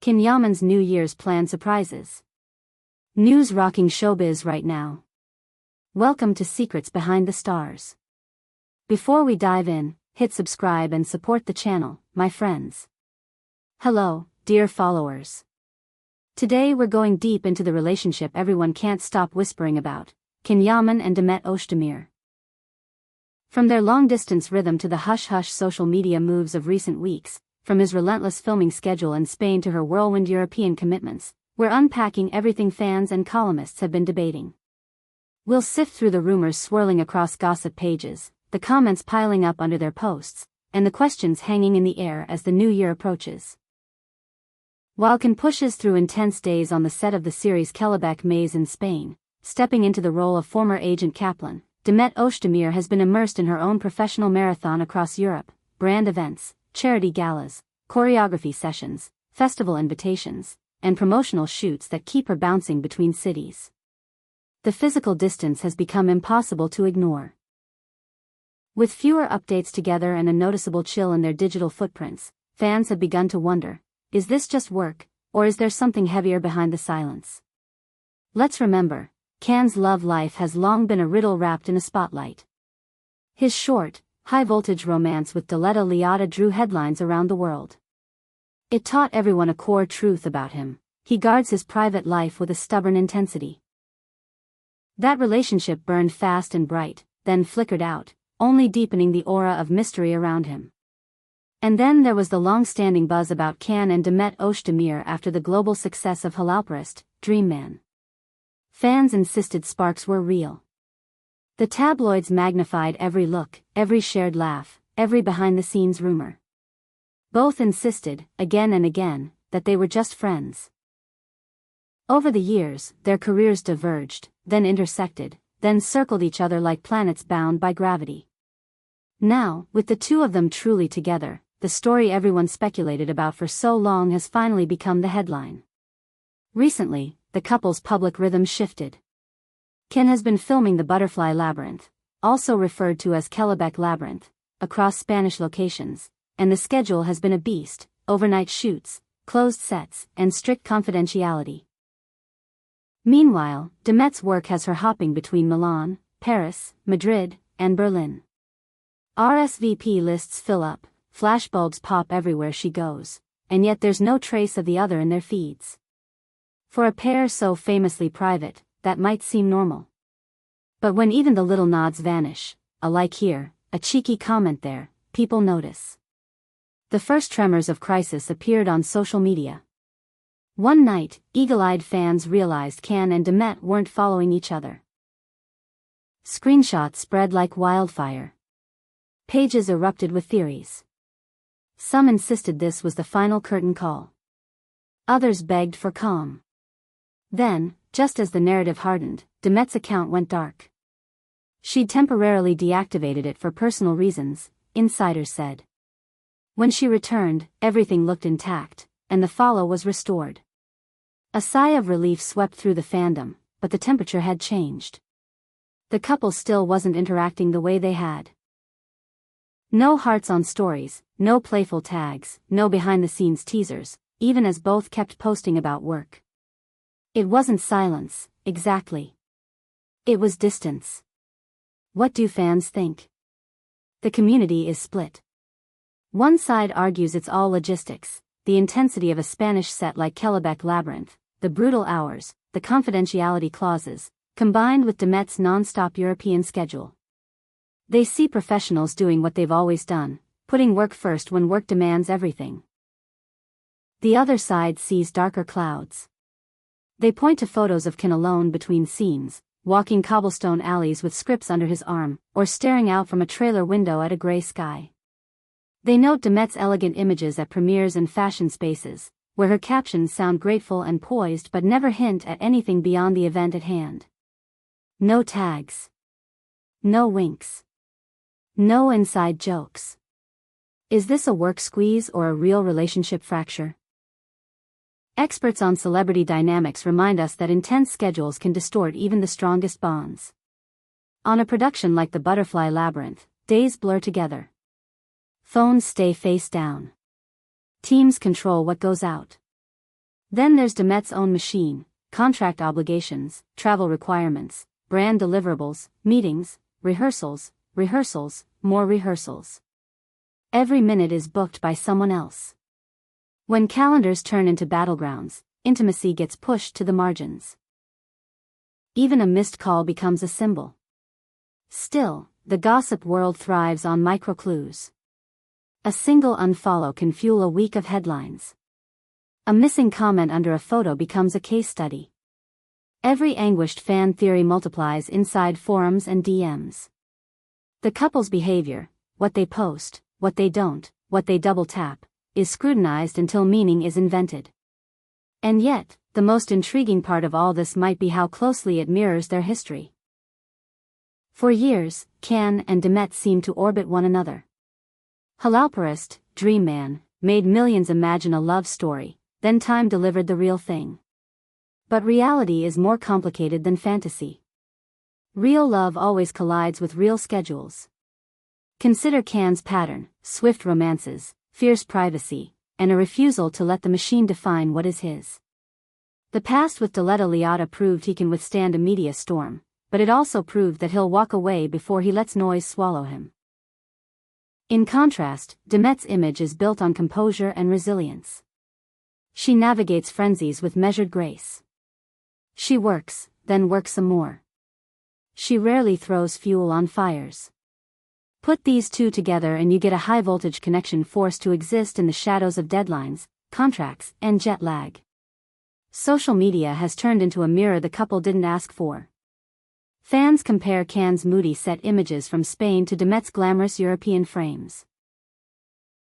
Can Yaman's New Year's plan surprises. News rocking showbiz right now. Welcome to Secrets Behind the Stars. Before we dive in, hit subscribe and support the channel, my friends. Hello, dear followers. Today we're going deep into the relationship everyone can't stop whispering about, Can Yaman and Demet Özdemir. From their long-distance rhythm to the hush-hush social media moves of recent weeks, from his relentless filming schedule in Spain to her whirlwind European commitments, we're unpacking everything fans and columnists have been debating. We'll sift through the rumors swirling across gossip pages, the comments piling up under their posts, and the questions hanging in the air as the new year approaches. While Can pushes through intense days on the set of the series Kelebek Maze in Spain, stepping into the role of former agent Kaplan, Demet Özdemir has been immersed in her own professional marathon across Europe, brand events, charity galas, choreography sessions, festival invitations, and promotional shoots that keep her bouncing between cities. The physical distance has become impossible to ignore. With fewer updates together and a noticeable chill in their digital footprints, fans have begun to wonder, is this just work, or is there something heavier behind the silence? Let's remember, Can's love life has long been a riddle wrapped in a spotlight. His short, high-voltage romance with Diletta Leotta drew headlines around the world. It taught everyone a core truth about him: he guards his private life with a stubborn intensity. That relationship burned fast and bright, then flickered out, only deepening the aura of mystery around him. And then there was the long-standing buzz about Can and Demet Özdemir after the global success of Halalperest, Dream Man. Fans insisted sparks were real. The tabloids magnified every look, every shared laugh, every behind-the-scenes rumor. Both insisted, again and again, that they were just friends. Over the years, their careers diverged, then intersected, then circled each other like planets bound by gravity. Now, with the two of them truly together, the story everyone speculated about for so long has finally become the headline. Recently, the couple's public rhythm shifted. Can has been filming The Butterfly Labyrinth, also referred to as Kelebek Labyrinth, across Spanish locations, and the schedule has been a beast: overnight shoots, closed sets, and strict confidentiality. Meanwhile, Demet's work has her hopping between Milan, Paris, Madrid, and Berlin. RSVP lists fill up, flashbulbs pop everywhere she goes, and yet there's no trace of the other in their feeds. For a pair so famously private, that might seem normal. But when even the little nods vanish, a like here, a cheeky comment there, people notice. The first tremors of crisis appeared on social media. One night, eagle-eyed fans realized Can and Demet weren't following each other. Screenshots spread like wildfire. Pages erupted with theories. Some insisted this was the final curtain call. Others begged for calm. Then, just as the narrative hardened, Demet's account went dark. She'd temporarily deactivated it for personal reasons, insiders said. When she returned, everything looked intact, and the follow was restored. A sigh of relief swept through the fandom, but the temperature had changed. The couple still wasn't interacting the way they had. No hearts on stories, no playful tags, no behind-the-scenes teasers, even as both kept posting about work. It wasn't silence, exactly. It was distance. What do fans think? The community is split. One side argues it's all logistics, the intensity of a Spanish set like Kelebek Labyrinth, the brutal hours, the confidentiality clauses, combined with Demet's non-stop European schedule. They see professionals doing what they've always done, putting work first when work demands everything. The other side sees darker clouds. They point to photos of Can alone between scenes, walking cobblestone alleys with scripts under his arm, or staring out from a trailer window at a gray sky. They note Demet's elegant images at premieres and fashion spaces, where her captions sound grateful and poised but never hint at anything beyond the event at hand. No tags. No winks. No inside jokes. Is this a work squeeze or a real relationship fracture? Experts on celebrity dynamics remind us that intense schedules can distort even the strongest bonds. On a production like The Butterfly Labyrinth, days blur together. Phones stay face down. Teams control what goes out. Then there's Demet's own machine, contract obligations, travel requirements, brand deliverables, meetings, rehearsals, more rehearsals. Every minute is booked by someone else. When calendars turn into battlegrounds, intimacy gets pushed to the margins. Even a missed call becomes a symbol. Still, the gossip world thrives on micro-clues. A single unfollow can fuel a week of headlines. A missing comment under a photo becomes a case study. Every anguished fan theory multiplies inside forums and DMs. The couple's behavior, what they post, what they don't, what they double tap, is scrutinized until meaning is invented. And yet, the most intriguing part of all this might be how closely it mirrors their history. For years, Can and Demet seemed to orbit one another. Halalperest, Dream Man, made millions imagine a love story, then time delivered the real thing. But reality is more complicated than fantasy. Real love always collides with real schedules. Consider Can's pattern: swift romances, fierce privacy, and a refusal to let the machine define what is his. The past with Diletta Leotta proved he can withstand a media storm, but it also proved that he'll walk away before he lets noise swallow him. In contrast, Demet's image is built on composure and resilience. She navigates frenzies with measured grace. She works, then works some more. She rarely throws fuel on fires. Put these two together and you get a high-voltage connection forced to exist in the shadows of deadlines, contracts, and jet lag. Social media has turned into a mirror the couple didn't ask for. Fans compare Can's moody set images from Spain to Demet's glamorous European frames.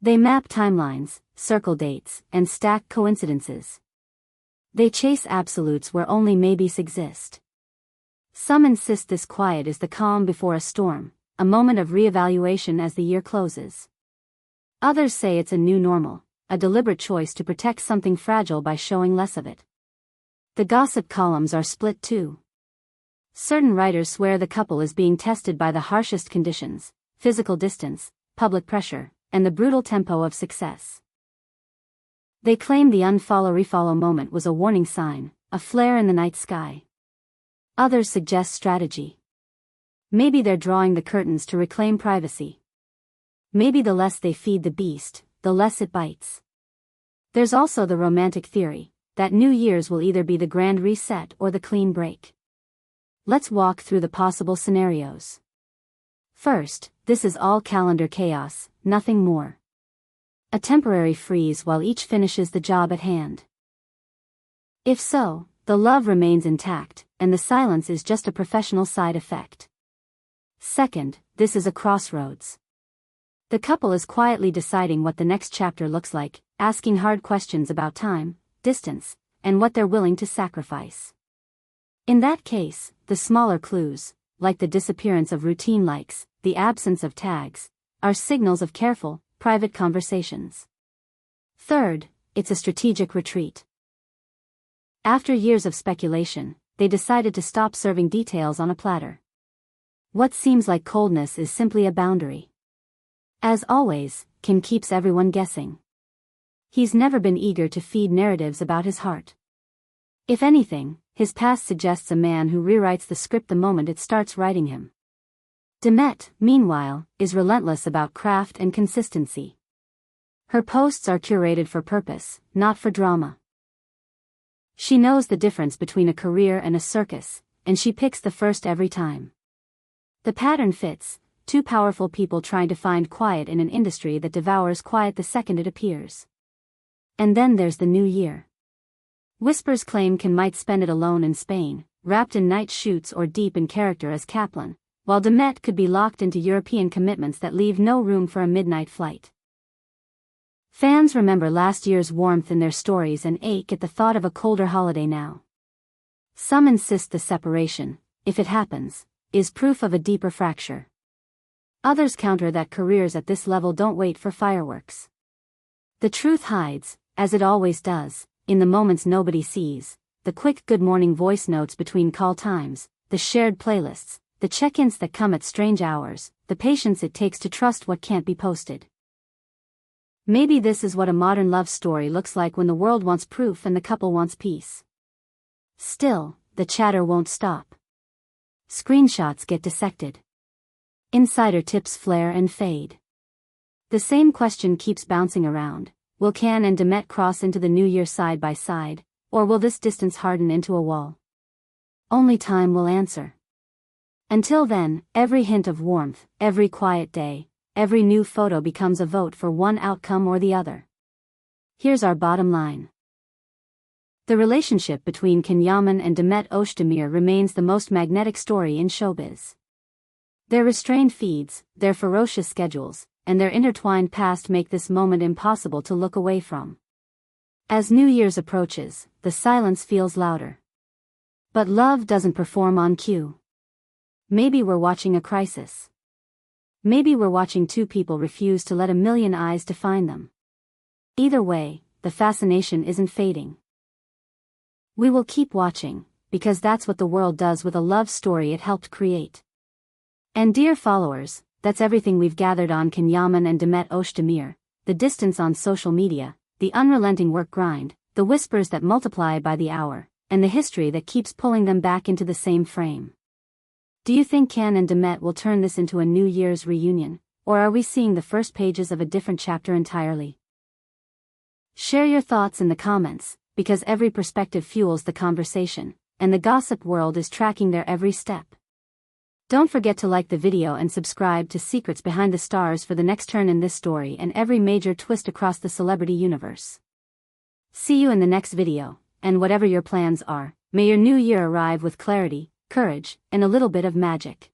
They map timelines, circle dates, and stack coincidences. They chase absolutes where only maybes exist. Some insist this quiet is the calm before a storm, a moment of reevaluation as the year closes. Others say it's a new normal, a deliberate choice to protect something fragile by showing less of it. The gossip columns are split too. Certain writers swear the couple is being tested by the harshest conditions: physical distance, public pressure, and the brutal tempo of success. They claim the unfollow-refollow moment was a warning sign, a flare in the night sky. Others suggest strategy. Maybe they're drawing the curtains to reclaim privacy. Maybe the less they feed the beast, the less it bites. There's also the romantic theory that New Year's will either be the grand reset or the clean break. Let's walk through the possible scenarios. First, this is all calendar chaos, nothing more. A temporary freeze while each finishes the job at hand. If so, the love remains intact, and the silence is just a professional side effect. Second, this is a crossroads. The couple is quietly deciding what the next chapter looks like, asking hard questions about time, distance, and what they're willing to sacrifice. In that case, the smaller clues, like the disappearance of routine likes, the absence of tags, are signals of careful, private conversations. Third, it's a strategic retreat. After years of speculation, they decided to stop serving details on a platter. What seems like coldness is simply a boundary. As always, Kim keeps everyone guessing. He's never been eager to feed narratives about his heart. If anything, his past suggests a man who rewrites the script the moment it starts writing him. Demet, meanwhile, is relentless about craft and consistency. Her posts are curated for purpose, not for drama. She knows the difference between a career and a circus, and she picks the first every time. The pattern fits: two powerful people trying to find quiet in an industry that devours quiet the second it appears. And then there's the new year. Whispers claim Can might spend it alone in Spain, wrapped in night shoots or deep in character as Kaplan, while Demet could be locked into European commitments that leave no room for a midnight flight. Fans remember last year's warmth in their stories and ache at the thought of a colder holiday now. Some insist the separation, if it happens, is proof of a deeper fracture. Others counter that careers at this level don't wait for fireworks. The truth hides, as it always does, in the moments nobody sees: the quick good morning voice notes between call times, the shared playlists, the check-ins that come at strange hours, the patience it takes to trust what can't be posted. Maybe this is what a modern love story looks like when the world wants proof and the couple wants peace. Still, the chatter won't stop. Screenshots get dissected. Insider tips flare and fade. The same question keeps bouncing around. Will Can and Demet cross into the new year side by side, or will this distance harden into a wall? Only time will answer. Until then, every hint of warmth, every quiet day, every new photo becomes a vote for one outcome or the other. Here's our bottom line. The relationship between Can Yaman and Demet Özdemir remains the most magnetic story in showbiz. Their restrained feeds, their ferocious schedules, and their intertwined past make this moment impossible to look away from. As New Year's approaches, the silence feels louder. But love doesn't perform on cue. Maybe we're watching a crisis. Maybe we're watching two people refuse to let a million eyes define them. Either way, the fascination isn't fading. We will keep watching, because that's what the world does with a love story it helped create. And dear followers, that's everything we've gathered on Can Yaman and Demet Özdemir, the distance on social media, the unrelenting work grind, the whispers that multiply by the hour, and the history that keeps pulling them back into the same frame. Do you think Can and Demet will turn this into a New Year's reunion, or are we seeing the first pages of a different chapter entirely? Share your thoughts in the comments, because every perspective fuels the conversation, and the gossip world is tracking their every step. Don't forget to like the video and subscribe to Secrets Behind the Stars for the next turn in this story and every major twist across the celebrity universe. See you in the next video, and whatever your plans are, may your new year arrive with clarity, courage, and a little bit of magic.